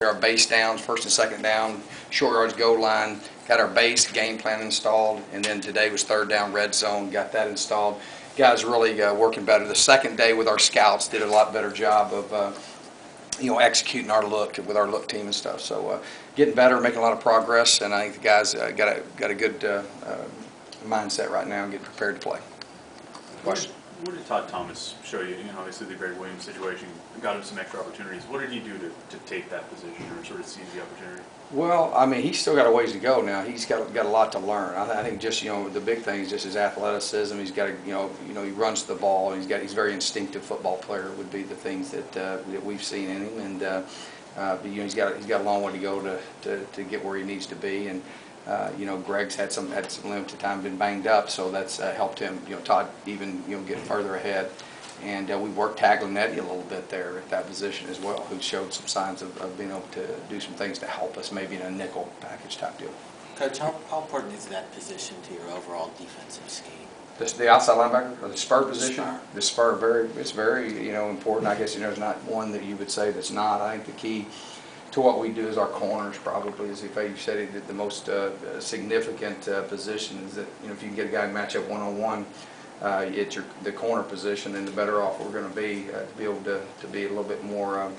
Our base downs, first and second down, short yards, goal line, got our base game plan installed, and then today was third down, red zone, got that installed. Guys really working better. The second day with our scouts did a lot better job of executing our look with our look team and stuff. So getting better, making a lot of progress, and I think the guys got a good mindset right now and getting prepared to play. Question. What did Todd Thomas show you? Obviously the Greg Williams situation got him some extra opportunities. What did he do to take that position or sort of seize the opportunity? Well, I mean, he's still got a ways to go now. He's got a lot to learn. I think just the big thing is just his athleticism. He's got he runs the ball. He's a very instinctive football player. Would be the things that we've seen in him, and he's got a long way to go to get where he needs to be. And Greg's had some limited time, been banged up, so that's helped him. Todd even get further ahead. And we worked tackling Eddie a little bit there at that position as well, who showed some signs of being able to do some things to help us, maybe in a nickel package type deal. Coach, how important is that position to your overall defensive scheme? The outside linebacker, or the spur position? The spur, it's very important. I guess there's not one that you would say that's not. I think the key to what we do is our corners probably is, if you said it, the most significant position is that if you can get a guy to match up one-on-one, it's the corner position, then the better off we're going to be able to be a little bit more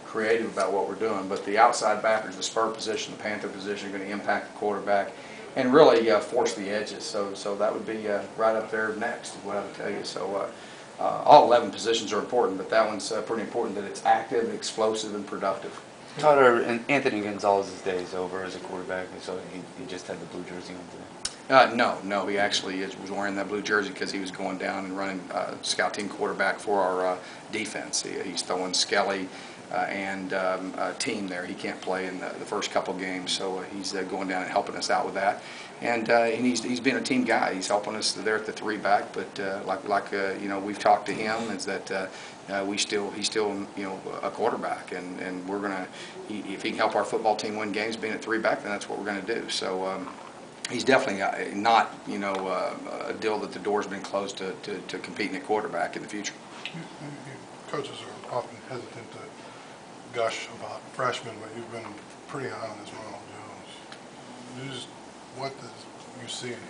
creative about what we're doing. But the outside backers, the spur position, the panther position, are going to impact the quarterback and really force the edges. So that would be right up there next, is what I would tell you. So all 11 positions are important, but that one's pretty important, that it's active, explosive, and productive. Todd, Anthony Gonzalez's day is over as a quarterback, so he just had the blue jersey on today. No, he actually was wearing that blue jersey because he was going down and running scout team quarterback for our defense. He's throwing Skelly and team there. He can't play in the first couple games, so he's going down and helping us out with that. And he's been a team guy. He's helping us there at the 3-back. But we've talked to him, is that he's still a quarterback, and we're gonna if he can help our football team win games being at 3-back, then that's what we're gonna do. So. He's definitely not, a deal that the door's been closed to competing at quarterback in the future. Coaches are often hesitant to gush about freshmen, but you've been pretty high on this Ronald Jones. What do you see in him?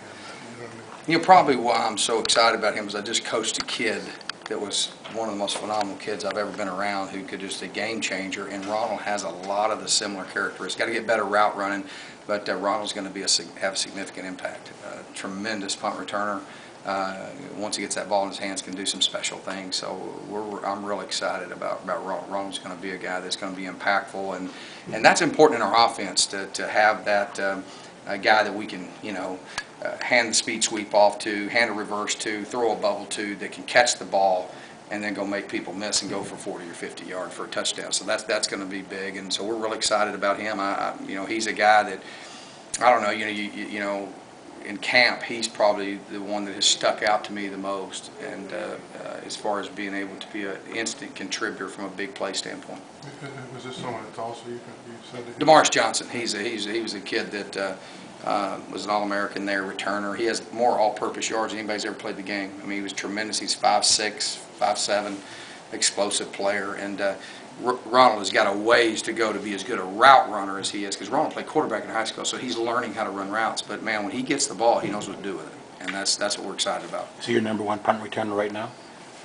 That, what I mean? Probably why I'm so excited about him is I just coached a kid that was one of the most phenomenal kids I've ever been around, who could just a game changer. And Ronald has a lot of the similar characteristics. Got to get better route running, but Ronald's going to have a significant impact. Tremendous punt returner. Once he gets that ball in his hands, can do some special things. So I'm really excited about Ronald. Ronald's going to be a guy that's going to be impactful, and that's important in our offense to have that a guy that we can hand the speed sweep off to, hand a reverse to, throw a bubble to, that can catch the ball and then go make people miss and go for 40 or 50 yards for a touchdown. So that's going to be big, and so we're really excited about him. He's a guy that, I don't know, in camp, he's probably the one that has stuck out to me the most, and as far as being able to be an instant contributor from a big play standpoint. Was this someone that's also you said that Damaris Johnson, he was a kid that was an All-American there, returner. He has more all-purpose yards than anybody's ever played the game. I mean, he was tremendous. He's 5'6", 5'7", explosive player, and Ronald has got a ways to go to be as good a route runner as he is, because Ronald played quarterback in high school, so he's learning how to run routes. But man, when he gets the ball, he knows what to do with it, and that's what we're excited about. So your #1 punt returner right now?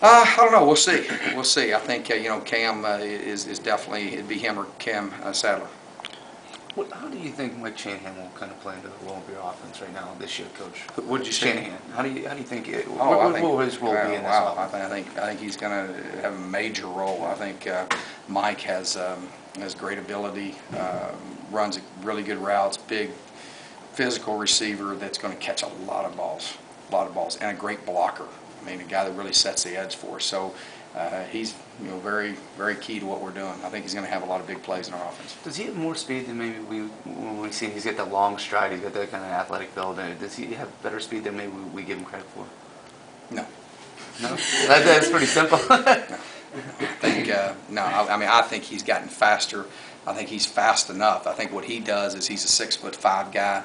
I don't know. We'll see. We'll see. I think Cam is definitely, it'd be him or Cam Sadler. How do you think Mike Shanahan will kind of play into the role of your offense right now this year, Coach? What did you say? Shanahan. How do you think what will his role be in this offense? I think he's going to have a major role. I think Mike has great ability, runs really good routes, big physical receiver that's going to catch a lot of balls, and a great blocker. I mean, a guy that really sets the edge for us. So he's very, very key to what we're doing. I think he's going to have a lot of big plays in our offense. Does he have more speed than maybe when we see him? He's got that long stride. He's got that kind of athletic build. Does he have better speed than maybe we give him credit for? No. No? That's pretty simple. No. I think he's gotten faster. I think he's fast enough. I think what he does is he's a 6'5" guy.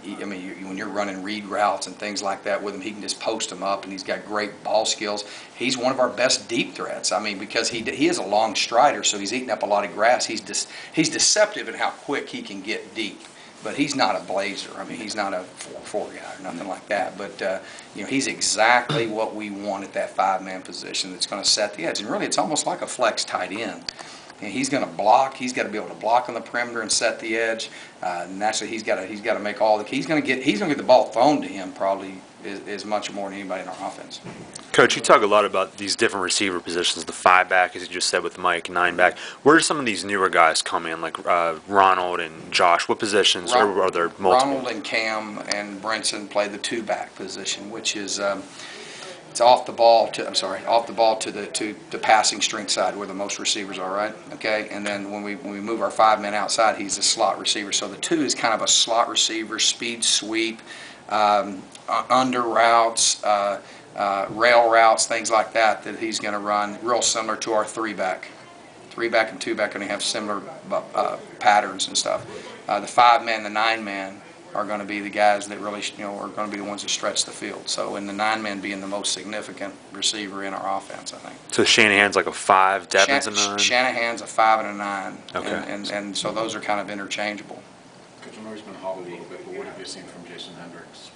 I mean, when you're running read routes and things like that with him, he can just post them up, and he's got great ball skills. He's one of our best deep threats. I mean, because he is a long strider, so he's eating up a lot of grass. He's deceptive in how quick he can get deep. But he's not a blazer. I mean, he's not a 4-4 guy or nothing like that. But, he's exactly what we want at that 5-man position that's going to set the edge. And really, it's almost like a flex tight end. And he's going to block. He's got to be able to block on the perimeter and set the edge. Naturally, he's got to make all the. He's going to get the ball thrown to him probably as much or more than anybody in our offense. Coach, you talk a lot about these different receiver positions, the 5-back, as you just said with Mike, 9-back. Where do some of these newer guys come in, like Ronald and Josh? What positions, or are there multiple? Ronald and Cam and Brinson play the 2-back position, which is it's off the ball to the passing strength side where the most receivers are, right? Okay, and then when we move our 5-man outside, he's a slot receiver. So the 2 is kind of a slot receiver, speed sweep, under routes. Rail routes, things like that he's going to run, real similar to our 3-back. 3-back and 2-back are going to have similar patterns and stuff. The 5-man, the 9-man are going to be the guys that really, are going to be the ones that stretch the field. So, in the 9-man being the most significant receiver in our offense, I think. So Shanahan's like a 5, Devin's a 9? Shanahan's a 5 and a 9. Okay. And so those are kind of interchangeable. Coach, I know he's been hauled a little bit, but what have you seen from Jason Hendricks?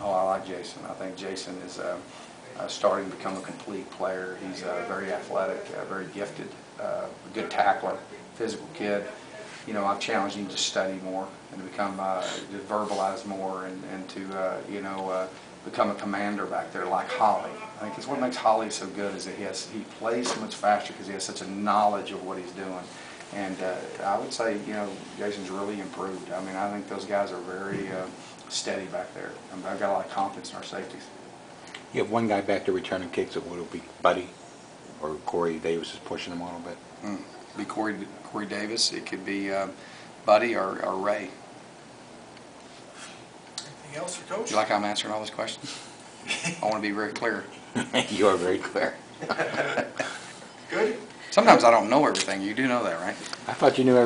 Oh, I like Jason. I think Jason is starting to become a complete player. He's very athletic, very gifted, a good tackler, physical kid. I've challenged him to study more and to become, to verbalize more and to, become a commander back there like Holly. I think it's what makes Holly so good is that he plays so much faster because he has such a knowledge of what he's doing. And I would say, Jason's really improved. I mean, I think those guys are very steady back there. I've got a lot of confidence in our safeties. You have one guy back there returning kicks. Would it be Buddy or Corey Davis is pushing him a little bit? Be Corey Davis. It could be Buddy or Ray. Anything else for Coach? You like how I'm answering all those questions? I want to be very clear. You are very clear. Good? Sometimes I don't know everything. You do know that, right? I thought you knew everything.